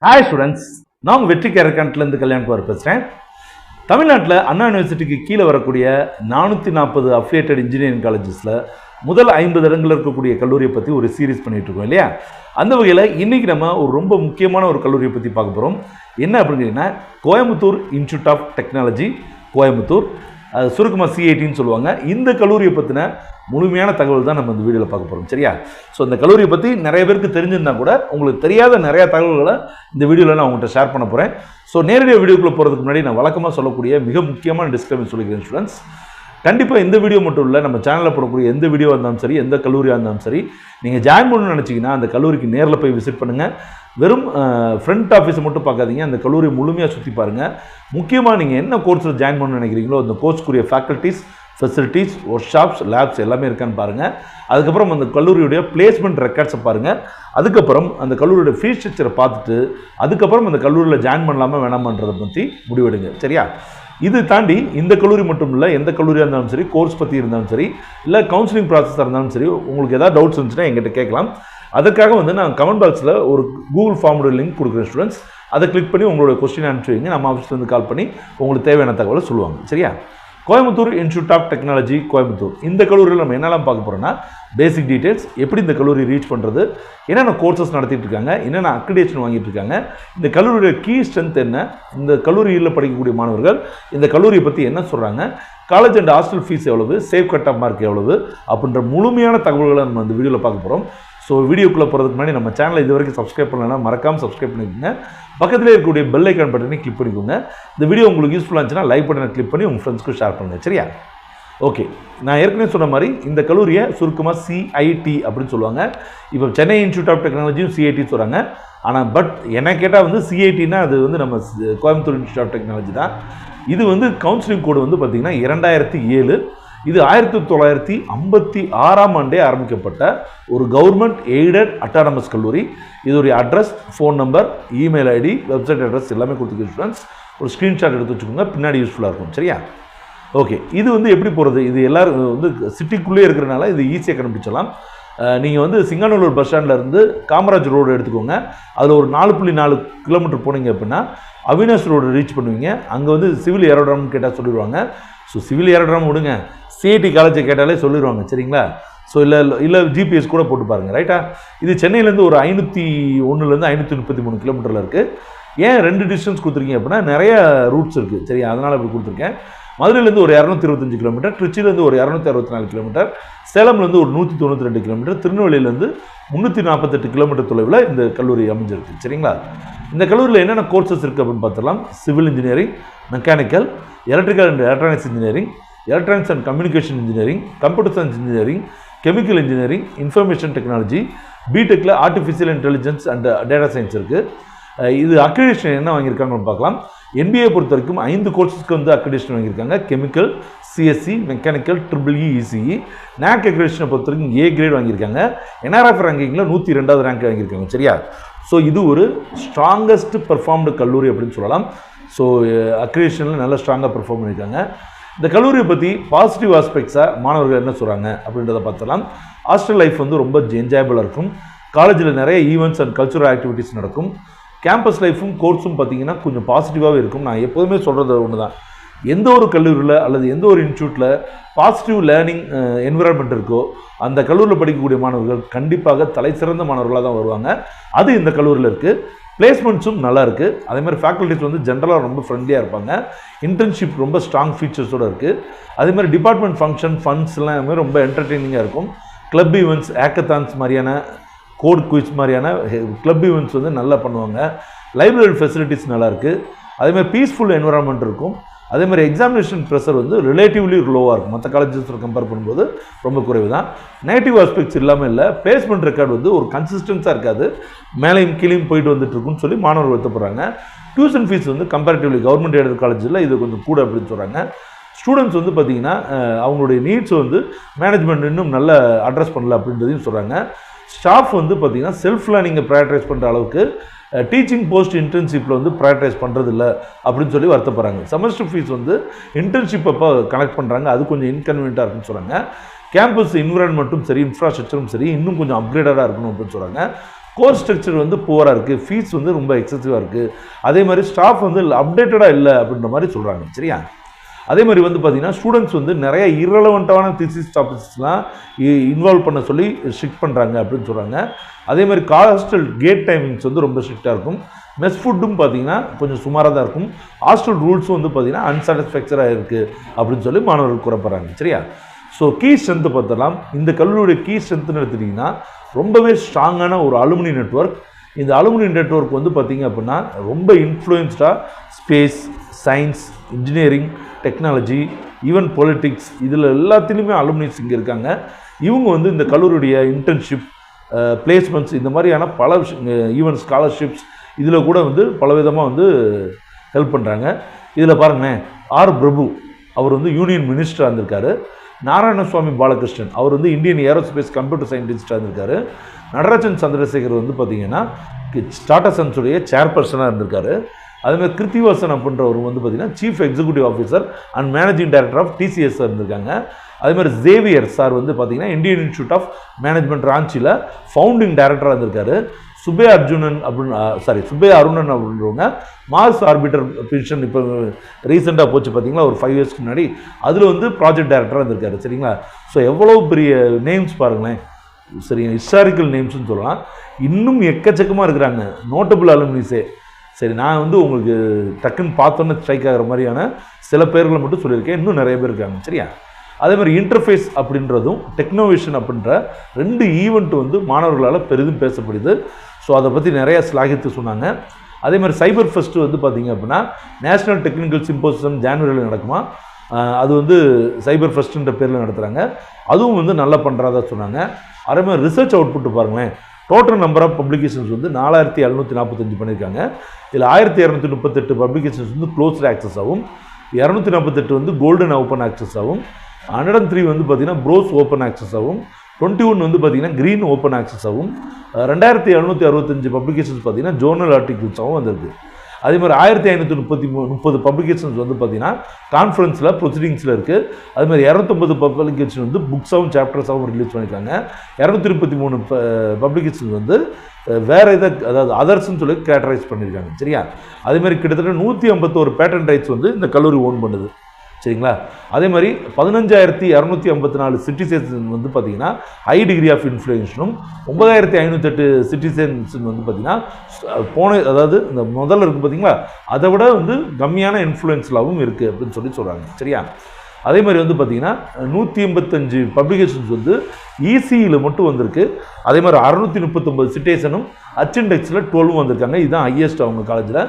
Hi students, நான் உங்கள் வெற்றி கேரக்கான்ட்லேருந்து கல்யாண்குமார் பேசுகிறேன். தமிழ்நாட்டில் அண்ணா யூனிவர்சிட்டிக்கு கீழே வரக்கூடிய 440 அஃபிலியேட்டட் இன்ஜினியரிங் காலேஜஸில் முதல் 50 இடங்கள் இருக்கக்கூடிய கல்லூரியை பற்றி ஒரு சீரீஸ் பண்ணிகிட்டு இருக்கோம் இல்லையா? அந்த வகையில் இன்றைக்கி நம்ம ஒரு ரொம்ப முக்கியமான ஒரு கல்லூரியை பற்றி பார்க்க போகிறோம். என்ன அப்படின்னா, Coimbatore institute of technology Coimbatore, சுருக்கமாக CITன்னு சொல்லுவாங்க. இந்த கல்லூரியை பற்றின முழுமையான தகவல் தான் நம்ம இந்த வீடியோவில் பார்க்க போகிறோம். சரியா? ஸோ இந்த கல்லூரியை பற்றி நிறைய பேருக்கு தெரிஞ்சிருந்தா கூட உங்களுக்கு தெரியாத நிறைய தகவல்களை இந்த வீடியோவில் நான் உங்கள்கிட்ட ஷேர் பண்ண போகிறேன். ஸோ நேரடியாக வீடியோக்குள்ளே போகிறதுக்கு முன்னாடி நான் வழக்கமாக சொல்லக்கூடிய மிக முக்கியமான டிஸ்க்ளைமர் சொல்லிக்கிறேன் ஸ்டூடெண்ட்ஸ். கண்டிப்பாக இந்த வீடியோ மட்டும் இல்லை, நம்ம சேனலில் போடக்கூடிய எந்த வீடியோ இருந்தாலும் சரி, எந்த கல்லூரியாக இருந்தாலும் சரி, நீங்கள் ஜாயின் பண்ணணும்னு நினச்சிங்கன்னா அந்த கல்லூரிக்கு நேரில் போய் விசிட் பண்ணுங்கள். வெறும் ஃப்ரண்ட் ஆஃபீஸை மட்டும் பார்க்காதீங்க, அந்த கல்லூரி முழுமையாக சுற்றி பாருங்கள். முக்கியமாக நீங்கள் என்ன கோர்ஸில் ஜாயின் பண்ணணும்னு நினைக்கிறீங்களோ அந்த கோர்ஸ்க்குரிய faculties, facilities, workshops, labs எல்லாமே இருக்கான்னு பாருங்கள். அதுக்கப்புறம் அந்த கல்லூரியுடைய பிளேஸ்மெண்ட் ரெக்கார்ட்ஸை பாருங்கள். அதுக்கப்புறம் அந்த கல்லூரியோட ஃபீஸ் ஸ்ட்ரக்சரை பார்த்துட்டு அதுக்கப்புறம் அந்த கல்லூரியில் ஜாயின் பண்ணலாமா வேணாமன்றதை பற்றி முடிவெடுங்க. சரியா? இது தாண்டி இந்த கல்லூரி மட்டும் இல்லை, எந்த கல்லூரியாக இருந்தாலும் சரி, கோர்ஸ் பற்றி இருந்தாலும் சரி, இல்லை கவுன்சிலிங் ப்ராசஸாக இருந்தாலும் சரி, உங்களுக்கு ஏதாவது டவுட்ஸ் இருந்துச்சுன்னா எங்கிட்ட கேட்கலாம். அதற்காக நான் கமெண்ட் பாக்ஸில் ஒரு கூகுள் ஃபார்மோட லிங்க் கொடுக்குறேன் ஸ்டூடெண்ட்ஸ். அதை கிளிக் பண்ணி உங்களோட கொஸ்டின் அனுப்பிச்சு வைங்க. நம்ம ஆஃபீஸ்லேருந்து கால் பண்ணி உங்களுக்கு தேவையான தகவலை சொல்லுவாங்க. சரியா? Coimbatore institute of technology Coimbatore, இந்த கல்லூரியில் நம்ம என்னெல்லாம் பார்க்க போகிறோம்னா, பேசிக் டீட்டெயில்ஸ், எப்படி இந்த கல்லூரி ரீச் பண்ணுறது, என்னென்ன கோர்சஸ் நடத்திட்டு இருக்காங்க, என்னென்ன அக்ரிடேஷன் வாங்கிட்டு இருக்காங்க, இந்த கல்லூரியோட கீ ஸ்ட்ரென்த் என்ன, இந்த கல்லூரியில் படிக்கக்கூடிய மாணவர்கள் இந்த கல்லூரியை பற்றி என்ன சொல்கிறாங்க, காலேஜ் அண்ட் ஹாஸ்டல் ஃபீஸ் எவ்வளவு, சேவ் கட் ஆஃப் மார்க் எவ்வளவு அப்படின்ற முழுமையான தகவல்களை நம்ம இந்த வீடியோவில் பார்க்க போகிறோம். ஸோ வீடியோக்குள்ளே போகிறதுக்கு முன்னாடி நம்ம சேனலை இது வரைக்கும் சப்ஸ்கிரைப் பண்ணலைன்னா மறக்காமல் சப்ஸ்கிரைப் பண்ணிக்கோங்க. பக்கத்தில் இருக்கக்கூடிய பெல் ஐக்கான் பட்டனை கிளிக் பண்ணிக்கோங்க. இந்த வீடியோ உங்களுக்கு யூஸ்ஃபுல்லாக இருந்துச்சுன்னா லைக் பட்டனை கிளிக் பண்ணி உங்கள் ஃப்ரெண்ட்ஸ்க்கு ஷேர் பண்ணுங்கள். சரியா? ஓகே, நான் ஏற்கனவே சொன்ன மாதிரி இந்த கல்லூரியை சுருக்கமாக CIT அப்படின்னு சொல்லுவாங்க. இப்போ சென்னை இன்ஸ்டியூட் ஆஃப் டெக்னாலஜியும் CIT சொல்கிறாங்க. ஆனால் என்ன கேட்டால் CITனா அது நம்ம கோயம்புத்தூர் இன்ஸ்டியூட் ஆஃப் டெக்னாலஜி தான். இது கவுன்சிலிங் கோடு பார்த்திங்கன்னா 2007. இது 1956ஆம் ஆண்டே ஆரம்பிக்கப்பட்ட ஒரு கவர்மெண்ட் எய்டட் அட்டானமஸ் கல்லூரி. இதோடைய address, phone number, email ID, website address எல்லாமே கொடுத்துருக்கு ஸ்டூடெண்ட்ஸ். ஒரு ஸ்க்ரீன்ஷாட் எடுத்து வச்சுக்கோங்க, பின்னாடி யூஸ்ஃபுல்லாக இருக்கும். சரியா? ஓகே, இது எப்படி போகிறது, இது எல்லோரும் சிட்டிக்குள்ளே இருக்கிறனால இது ஈஸியாக கண்டுபிடிச்சலாம். நீங்கள் சிங்காநல்லூர் பஸ் ஸ்டாண்ட்லேருந்து காமராஜ் ரோடு எடுத்துக்கோங்க. அதில் ஒரு 4.4 கிலோமீட்டர் போனீங்க அப்படின்னா அவினாஷ் ரோடு ரீச் பண்ணுவீங்க. அங்கே சிவில் ஏரோட்ராம்னு கேட்டால் சொல்லிடுவாங்க. ஸோ சிவில் ஏரோட்ராம் விடுங்க, CIT காலேஜை கேட்டாலே சொல்லிடுவாங்க. சரிங்களா? ஸோ இல்லை GPS கூட போட்டு பாருங்கள். ரைட்டா? இது சென்னையிலேருந்து ஒரு 501லேருந்து 533 கிலோமீட்டரில் இருக்குது. ஏன் 2 டிஸ்டன்ஸ் கொடுத்துருக்கீங்க அப்படின்னா நிறைய ரூட்ஸ் இருக்குது. சரி, அதனால் இப்படி கொடுத்துருக்கேன். மதுரையிலேருந்து ஒரு 225 கிலோமீட்டர், திருச்சியிலேருந்து ஒரு 264 கிலோமீட்டர், சேலம்லேருந்து ஒரு 192 கிலோமீட்டர், திருநெல்வேலியிலேருந்து 348 கிலோமீட்டர் தொலைவில் இந்த கல்லூரி அமைஞ்சிருக்கு. சரிங்களா? இந்த கல்லூரியில் என்னென்ன கோர்சஸ் இருக்குது அப்படின்னு பார்த்துடலாம். Civil engineering, mechanical, electrical and electronics engineering, electronics and communication engineering, computer science engineering, chemical engineering, information technology, பிடெக்கில் artificial intelligence and data science இருக்குது. இது அக்ரிடேஷன் என்ன வாங்கியிருக்காங்கன்னு பார்க்கலாம். NBA பொறுத்த வரைக்கும் 5 கோர்ஸஸ்க்கு அக்ரிடேஷன் வாங்கியிருக்காங்க. Chemical, CSE, mechanical, EEE, ECE. NAC அக்ரிடேஷனை பொறுத்த வரைக்கும் A கிரேட் வாங்கியிருக்காங்க. NRF ரேங்கிங்கில் 102வது ரேங்க் வாங்கியிருக்காங்க. சரியா? ஸோ இது ஒரு ஸ்ட்ராங்கஸ்ட் பெர்ஃபார்ம்டு கல்லூரி அப்படின்னு சொல்லலாம். ஸோ அக்ரிடேஷனில் நல்லா ஸ்ட்ராங்காக பெர்ஃபார்ம் பண்ணியிருக்காங்க. இந்த கல்லூரியை பற்றி பாசிட்டிவ் ஆஸ்பெக்ட்ஸாக மாணவர்கள் என்ன சொல்கிறாங்க அப்படின்றத பார்த்தலாம். ஹாஸ்டல் லைஃப் ரொம்ப என்ஜாயபிளாக இருக்கும். காலேஜில் நிறைய ஈவெண்ட்ஸ் அண்ட் கல்ச்சுரல் ஆக்டிவிட்டீஸ் நடக்கும். கேம்பஸ் லைஃபும் கோர்ஸும் பார்த்திங்கன்னா கொஞ்சம் பாசிட்டிவாகவே இருக்கும். நான் எப்போதுமே சொல்கிறது ஒன்று தான், எந்த ஒரு கல்லூரியில் அல்லது எந்த ஒரு இன்ஸ்டியூட்டில் பாசிட்டிவ் லேர்னிங் என்விரான்மெண்ட் இருக்கோ அந்த கல்லூரியில் படிக்கக்கூடிய மாணவர்கள் கண்டிப்பாக தலை சிறந்த மாணவர்களாக தான் வருவாங்க. அது இந்த கல்லூரியில் இருக்குது. பிளேஸ்மெண்ட்ஸும் நல்லா இருக்குது. அதேமாதிரி ஃபேக்கல்ட்டிஸ் ஜென்ரலாக ரொம்ப ஃப்ரெண்ட்லியாக இருப்பாங்க. இன்டர்ன்ஷிப் ரொம்ப ஸ்ட்ராங் ஃபீச்சர்ஸோடு இருக்குது. அதேமாதிரி டிபார்ட்மெண்ட் ஃபங்க்ஷன், ஃபண்ட்ஸ்லாம் ரொம்ப என்டர்டெய்னிங்காக இருக்கும். கிளப் ஈவெண்ட்ஸ், ஹேக்கத்தான்ஸ் மாதிரியான, கோட் குவிஸ் மாதிரியான கிளப் ஈவெண்ட்ஸ் நல்லா பண்ணுவாங்க. லைப்ரரி ஃபெசிலிட்டிஸ் நல்லாயிருக்கு. அதேமாதிரி பீஸ்ஃபுல் என்விரான்மெண்ட் இருக்கும். அதேமாதிரி எக்ஸாமினேஷன் ப்ரெஷர் ரிலேட்டிவ்லி லோவாக இருக்கும். மற்ற காலேஜஸில் கம்பேர் பண்ணும்போது ரொம்ப குறைவு தான். நெகட்டிவ் ஆஸ்பெக்ட்ஸ் இல்லாமல் இல்லை. பிளேஸ்மெண்ட் ரெக்கார்டு ஒரு கன்சிஸ்டன்ஸாக இருக்காது, மேலேயும் கீழேயும் போயிட்டு வந்துட்டுருக்குன்னு சொல்லி மாணவர்கள் வருத்தப்படுறாங்க. Tuition fees comparatively government aided காலேஜில் இது கொஞ்சம் கூட அப்படின்னு சொல்கிறாங்க. ஸ்டூடெண்ட்ஸ் பார்த்திங்கன்னா அவங்களுடைய நீட்ஸ் மேனேஜ்மெண்ட் இன்னும் நல்லா அட்ரஸ் பண்ணல அப்படின்றதையும் சொல்கிறாங்க. ஸ்டாஃப் பார்த்திங்கன்னா செல்ஃப் லேர்னிங்கை ப்ரையாரிட்டைஸ் பண்ணுற அளவுக்கு டீச்சிங் போஸ்ட் இன்டர்ன்ஷிப்பில் ப்ரையாரிட்டைஸ் பண்ணுறதில்ல அப்படின்னு சொல்லி வருத்தப்படுறாங்க. செமஸ்டர் ஃபீஸ் இன்டர்ன்ஷிப் அப்போ கனெக்ட் பண்ணுறாங்க, அது கொஞ்சம் இன்கன்வீனியண்ட்டாக இருக்குன்னு சொல்கிறாங்க. கேம்பஸ் என்விரான்மெண்ட்டும் சரி, இன்ஃப்ராஸ்ட்ரக்சரும் சரி இன்னும் கொஞ்சம் அப்கிரேடடாக இருக்கணும் அப்படின்னு சொல்கிறாங்க. கோர்ஸ் ஸ்ட்ரக்சர் வந்து புவராக இருக்குது, ஃபீஸ் வந்து ரொம்ப எக்ஸசிவாக இருக்குது, அதே மாதிரி ஸ்டாஃப் வந்து அப்டேட்டடாக இல்லை அப்படின்ற மாதிரி சொல்கிறாங்க. சரியா? அதே மாதிரி வந்து பார்த்திங்கன்னா ஸ்டூடெண்ட்ஸ் வந்து நிறைய இரலவெண்ட்டான திசிஸ் டாபிக்ஸ்லாம் இன்வால்வ் பண்ண சொல்லி ஸ்ட்ரிக்ட் பண்ணுறாங்க அப்படின்னு சொல்கிறாங்க. அதே மாதிரி ஹாஸ்டல் கேட் டைமிங்ஸ் வந்து ரொம்ப ஸ்ட்ரிக்டாக இருக்கும். மெஸ் ஃபுட்டும் பார்த்தீங்கன்னா கொஞ்சம் சுமாராக தான் இருக்கும். ஹாஸ்டல் ரூல்ஸும் வந்து பார்த்திங்கன்னா அன்சாட்டிஸ்ஃபேக்சராக இருக்குது அப்படின்னு சொல்லி மாணவர்கள் கூறப்படுறாங்க. சரியா? ஸோ கீ ஸ்ட்ரென்த்து பார்த்தலாம். இந்த கல்லூரியுடைய கீ ஸ்ட்ரென்த்துன்னு எடுத்துட்டிங்கன்னா ரொம்பவே ஸ்ட்ராங்கான ஒரு அலுமினி நெட்வொர்க். இந்த அலுமினி நெட்வொர்க் வந்து பார்த்திங்க அப்படின்னா ரொம்ப இன்ஃப்ளூயன்ஸ்டாக space, science, engineering, technology, even politics, இதில் எல்லாத்துலேயுமே அலுமினிஸ் இங்கே இருக்காங்க. இவங்க வந்து இந்த கல்லூரியுடைய இன்டர்ன்ஷிப், பிளேஸ்மெண்ட்ஸ், இந்த மாதிரியான பல ஈவன் ஸ்காலர்ஷிப்ஸ் இதில் கூட வந்து பலவிதமாக வந்து ஹெல்ப் பண்ணுறாங்க. இதில் பாருங்களேன், ஆர் பிரபு அவர் வந்து யூனியன் மினிஸ்டராக இருந்திருக்காரு. நாராயணசுவாமி பாலகிருஷ்ணன் அவர் வந்து இந்தியன் ஏரோஸ்பேஸ் கம்ப்யூட்டர் சயின்டிஸ்டாக இருந்திருக்காரு. நடராஜன் சந்திரசேகர் வந்து பார்த்திங்கன்னா டாடா சன்ஸுடைய சேர்பர்சனாக இருந்திருக்காரு. அதேமாதிரி கிருத்திவாசன் அப்படின்றவர் வந்து பார்த்திங்கன்னா chief executive officer and managing director of TCS இருந்திருக்காங்க. அதேமாதிரி ஜேவியர் சார் வந்து பார்த்திங்கன்னா இந்தியன் இன்ஸ்டியூட் ஆஃப் மேனேஜ்மெண்ட் ராஞ்சியில் ஃபவுண்டிங் டைரக்டராக இருந்திருக்காரு. சுபே அர்ஜுனன் அப்படின்னு சுபே அருணன் அப்படின்றவங்க மார்ஸ் ஆர்பிட்டர் மிஷன் இப்போ ரீசெண்டாக போச்சு பார்த்தீங்களா, ஒரு 5 இயர்ஸ்க்கு முன்னாடி, அதில் வந்து ப்ராஜெக்ட் டைரக்டராக இருந்திருக்காரு. சரிங்களா? ஸோ எவ்வளோ பெரிய நேம்ஸ் பாருங்களேன். சரி, ஹிஸ்டாரிக்கல் நேம்ஸ்னு சொல்லலாம். இன்னும் எக்கச்சக்கமாக இருக்கிறாங்க நோட்டபிள் அலுமினிஸே. சரி, நான் வந்து உங்களுக்கு டக்குன்னு பார்த்தோன்னே ஸ்ட்ரைக் ஆகிற மாதிரியான சில பேர்களை மட்டும் சொல்லியிருக்கேன். இன்னும் நிறைய பேர் இருக்காங்க. சரியா? அதே மாதிரி இன்டர்ஃபேஸ் அப்படின்றதும் டெக்னோவேஷன் அப்படின்ற 2 ஈவெண்ட் வந்து மாணவர்களால் பெரிதும் பேசப்படுது. ஸோ அதை பற்றி நிறையா ஸ்லாகித்து சொன்னாங்க. அதே மாதிரி சைபர் ஃபெஸ்ட் வந்து பார்த்திங்க அப்படின்னா நேஷ்னல் டெக்னிக்கல் சிம்போசியம் ஜான்வரியில் நடக்குமா, அது வந்து சைபர் ஃபெஸ்ட்டுன்ற பேரில் நடத்துகிறாங்க. அதுவும் வந்து நல்லா பண்ணுறதா சொன்னாங்க. அதே மாதிரி ரிசர்ச் அவுட்புட் பாருங்களேன், டோட்டல் நம்பர் ஆஃப் பப்ளிகேஷன்ஸ் வந்து 4745 பண்ணியிருக்காங்க. இதில் 1238 பப்ளிகேஷன்ஸ் வந்து க்ளோஸ்ட் ஆக்சஸ் ஆகும், 248 வந்து கோல்டன் ஓப்பன் ஆக்சஸ் ஆகும், 103 வந்து பார்த்திங்கன்னா ப்ரோஸ் ஓப்பன் ஆக்சஸ் ஆகும், 21 வந்து பார்த்திங்கன்னா க்ரீன் ஓப்பன் ஆக்சஸ் ஆகும், 2765 பப்ளிகேஷன்ஸ் பார்த்திங்கன்னா ஜோர்னல் ஆர்டிகிள்ஸாகவும் வந்திருக்கு. அதே மாதிரி 1530 பப்ளிகேஷன்ஸ் வந்து பார்த்திங்கன்னா கான்ஃபரன்ஸில் ப்ரொசீடிங்ஸில் இருக்குது. அது மாதிரி 250 பப்ளிகேஷன் வந்து புக்ஸாகவும் சாப்டர்ஸாகவும் ரிலீஸ் பண்ணியிருக்காங்க. 233 பப்ளிகேஷன்ஸ் வந்து வேறு இதை, அதாவது அதர்ஸ்ன்னு சொல்லி கேட்டரைஸ் பண்ணியிருக்காங்க. சரியா? அதேமாதிரி கிட்டத்தட்ட 151 பேட்டன் ரைட்ஸ் வந்து இந்த கல்லூரி ஓன் பண்ணுது. சரிங்களா? அதே மாதிரி 15254 சிட்டிசன்ஸ் வந்து பார்த்திங்கன்னா ஹை டிகிரி ஆஃப் இன்ஃப்ளூயன்ஸும், 9508 சிட்டிசன்ஸ் வந்து பார்த்திங்கன்னா அதாவது இந்த முதல்ல இருக்குது பார்த்திங்களா, அதை விட வந்து கம்மியான இன்ஃப்ளூயன்ஸ்லாகவும் இருக்குது அப்படின்னு சொல்கிறாங்க. சரியா? அதே மாதிரி வந்து பார்த்திங்கன்னா 185 பப்ளிகேஷன்ஸ் வந்து இசியில் மட்டும் வந்திருக்கு. அதே மாதிரி 639 சிட்டேஷனும் ஹச்இண்டெக்ஸில் 12 வந்திருக்காங்க. இதுதான் ஹையஸ்ட் அவங்க காலேஜில்.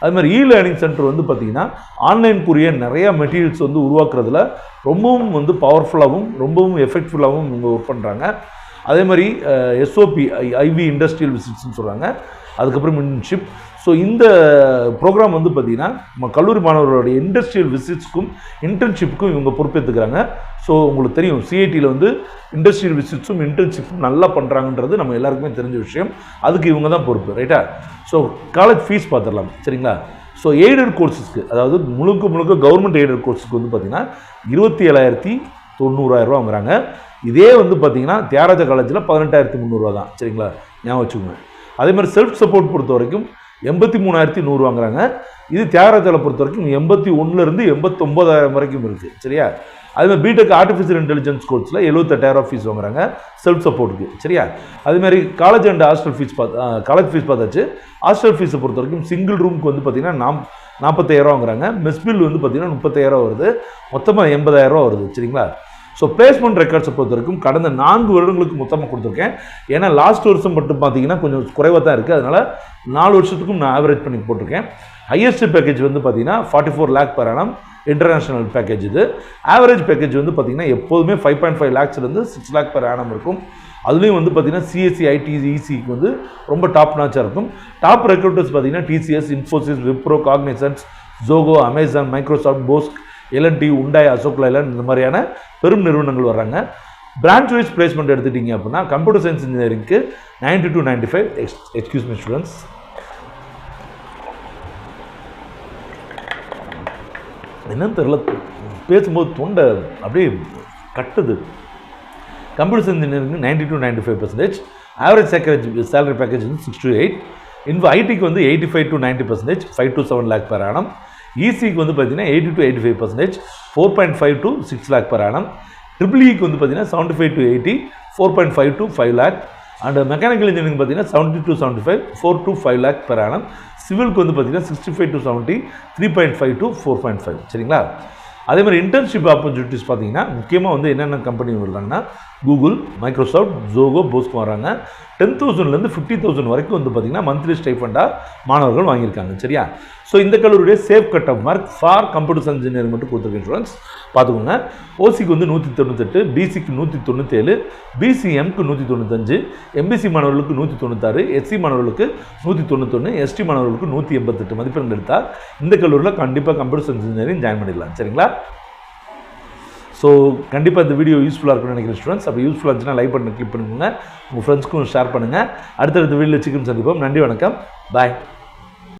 அது மாதிரி லேர்னிங் சென்டர் வந்து பார்த்திங்கன்னா ஆன்லைனுக்குரிய நிறையா மெட்டீரியல்ஸ் வந்து உருவாக்குறதுல ரொம்பவும் வந்து பவர்ஃபுல்லாகவும் ரொம்பவும் எஃபெக்ட்ஃபுல்லாகவும் இவங்க ஒர்க் பண்ணுறாங்க. அதே மாதிரி எஸ்ஓபி ஐவி இண்டஸ்ட்ரியல் விசிட்ஸ்ன்னு சொல்கிறாங்க. அதுக்கப்புறம் இன்டர்ன்ஷிப். ஸோ இந்த ப்ரோக்ராம் வந்து பார்த்திங்கன்னா நம்ம கல்லூரி மாணவர்களுடைய இண்டஸ்ட்ரியல் விசிட்ஸ்க்கும் இன்டர்ன்ஷிப்புக்கும் இவங்க பொறுப்பேற்றுக்கிறாங்க. ஸோ உங்களுக்கு தெரியும், சிஐடியில் வந்து இண்டஸ்ட்ரியல் விசிட்ஸும் இன்டர்ன்ஷிப்பும் நல்லா பண்ணுறாங்கன்றது நம்ம எல்லாருக்குமே தெரிஞ்ச விஷயம். அதுக்கு இவங்க தான் பொறுப்பு. ரைட்டா? ஸோ காலேஜ் ஃபீஸ் பார்த்துடலாம். சரிங்களா? ஸோ எய்டட் கோர்ஸஸ்க்கு, அதாவது முழுக்க கவர்மெண்ட் எய்டட் கோர்ஸுக்கு வந்து பார்த்திங்கன்னா 27,90,000 வாங்குறாங்க. இதே வந்து பார்த்திங்கன்னா தியாகராஜா காலேஜில் 18,300 தான். சரிங்களா? ஞாபகம் வச்சுக்கோங்க. அதே மாதிரி செல்ஃப் சப்போர்ட் பொறுத்த வரைக்கும் 83,100 வாங்குறாங்க. இது தியாகராஜாவில் பொறுத்த வரைக்கும் 81,000 89,000 வரைக்கும் இருக்குது. சரியா? அதுமாதிரி பிடெக் ஆர்டிஃபிஷியல் இன்டெலிஜென்ஸ் கோர்ஸில் 78,000 ஃபீஸ் வாங்குறாங்க செல்ஃப் சப்போர்ட்டுக்கு. சரியா? அதுமாதிரி college and hostel fees college fees பார்த்தாச்சு. ஹாஸ்டல் ஃபீஸை பொறுத்த வரைக்கும் சிங்கிள் ரூமுக்கு வந்து பார்த்திங்கன்னா 40,000 வாங்குறாங்க. மெஸ் பில் வந்து பார்த்திங்கன்னா 30,000 வருது. மொத்தமாக 80,000 வருது. சரிங்களா? ஸோ பிளேஸ்மெண்ட் ரெக்கார்ட்ஸை பொறுத்த வரைக்கும் கடந்த 4 வருடங்களுக்கு மொத்தமாக கொடுத்துருக்கேன். ஏன்னா லாஸ்ட் வருஷம் மட்டும் பார்த்தீங்கன்னா கொஞ்சம் குறைவாக தான் இருக்குது. அதனால் 4 வருஷத்துக்கும் நான் ஆவரேஜ் பண்ணி போட்டிருக்கேன். ஹையஸ்ட் பேக்கேஜ் வந்து பார்த்தீங்கன்னா 44 lakh per annum international package. இது ஆவரேஜ் பேக்கேஜ் வந்து பார்த்தீங்கன்னா எப்போதுமே 5.5 lakhsலேருந்து 6 lakh per annum இருக்கும். அதுலேயும் வந்து பார்த்தீங்கன்னா சிஎஸ்சி ஐடி இசிக்கு வந்து ரொம்ப டாப் நாச்சாக இருக்கும். டாப் ரெக்ரூட்டர்ஸ் பார்த்தீங்கன்னா TCS, Infosys, Wipro, Cognizant, Zoho, Amazon, Microsoft, Bosch, L and T, Hyundai, Ashok Leyland, இந்த மாதிரியான பெரும் நிறுவனங்கள் வர்றாங்க. பிரான்ச் வைஸ் பிளேஸ்மெண்ட் எடுத்துட்டிங்க அப்படின்னா கம்ப்யூட்டர் சயின்ஸ் இன்ஜினியரிங்க்கு 90 to 95. எக்ஸ்கியூஸ் மீ ஸ்டூடெண்ட்ஸ், என்னன்னு தெரியல, பேசும்போது தொண்டை அப்படியே கட்டுது. Computer science engineering 90 to 95%. Average salary package வந்து 6 to 8. ஐடிக்கு வந்து 85 to 90%, 5 to 7 lakh per annum. இசிக்கு வந்து பார்த்தீங்கன்னா 80 to 85%, 4.5 to 6 lakh per annum. ட்ரிபிள்இக்கு வந்து பார்த்தீங்கன்னா 75 to 80, 4.5 to 5 lakh. And mechanical engineering பார்த்தீங்கன்னா 70 to 75, 4 to 5 lakh per annum. சிவிலுக்கு வந்து பார்த்தீங்கன்னா 65 to 70, 3.5 to 4.5. சரிங்களா? அதே மாதிரி இன்டர்ன்ஷிப் ஆப்பர்ச்சுனிட்டிஸ் பார்த்தீங்கன்னா முக்கியமாக வந்து என்னென்ன கம்பெனி வருவாங்கன்னா கூகுள், மைக்ரோசாஃப்ட், ஜோகோ, போஸ்கோ வராங்க. 10,000லேருந்து 50,000 வரைக்கும் வந்து பார்த்தீங்கன்னா மந்த்லி ஸ்டைஃபண்டாக மாணவர்கள் வாங்கியிருக்காங்க. சரியா? ஸோ இந்த கல்லூரியுடைய safe cut off mark for computer science engineering மட்டும் கொடுத்துருக்க ஸ்டூடெண்ட்ஸ் பார்த்துக்கோங்க. ஓசிக்கு வந்து 198, பிசிக்கு 197, பிசிஎம்க்கு 195, எம்பிசி மாணவர்களுக்கு 196, எஸ்சி மாணவர்களுக்கு 191, எஸ்டி மாணவர்களுக்கு 188 மதிப்பெண்கள் எடுத்தால் இந்த கல்லூரியில் கண்டிப்பாக கம்ப்யூட்டர் சயின்ஸ் இன்ஜினியரிங் ஜாயின் பண்ணிடலாம். சரிங்களா? ஸோ கண்டிப்பாக இந்த வீடியோ யூஸ்ஃபுல்லாக இருக்குன்னு நினைக்கிறேன் ஸ்டூடெண்ட்ஸ். அப்போ யூஸ்ஃபுல்லாக இருந்துச்சுன்னா லைக் பண்ணி கிளிக் பண்ணுங்க, உங்கள் ஃப்ரெண்ட்ஸ்க்கும் ஷேர் பண்ணுங்கள். அடுத்தடுத்த வீடியோவில் சீக்கிரம் சந்திப்போம். நன்றி, வணக்கம், பாய்.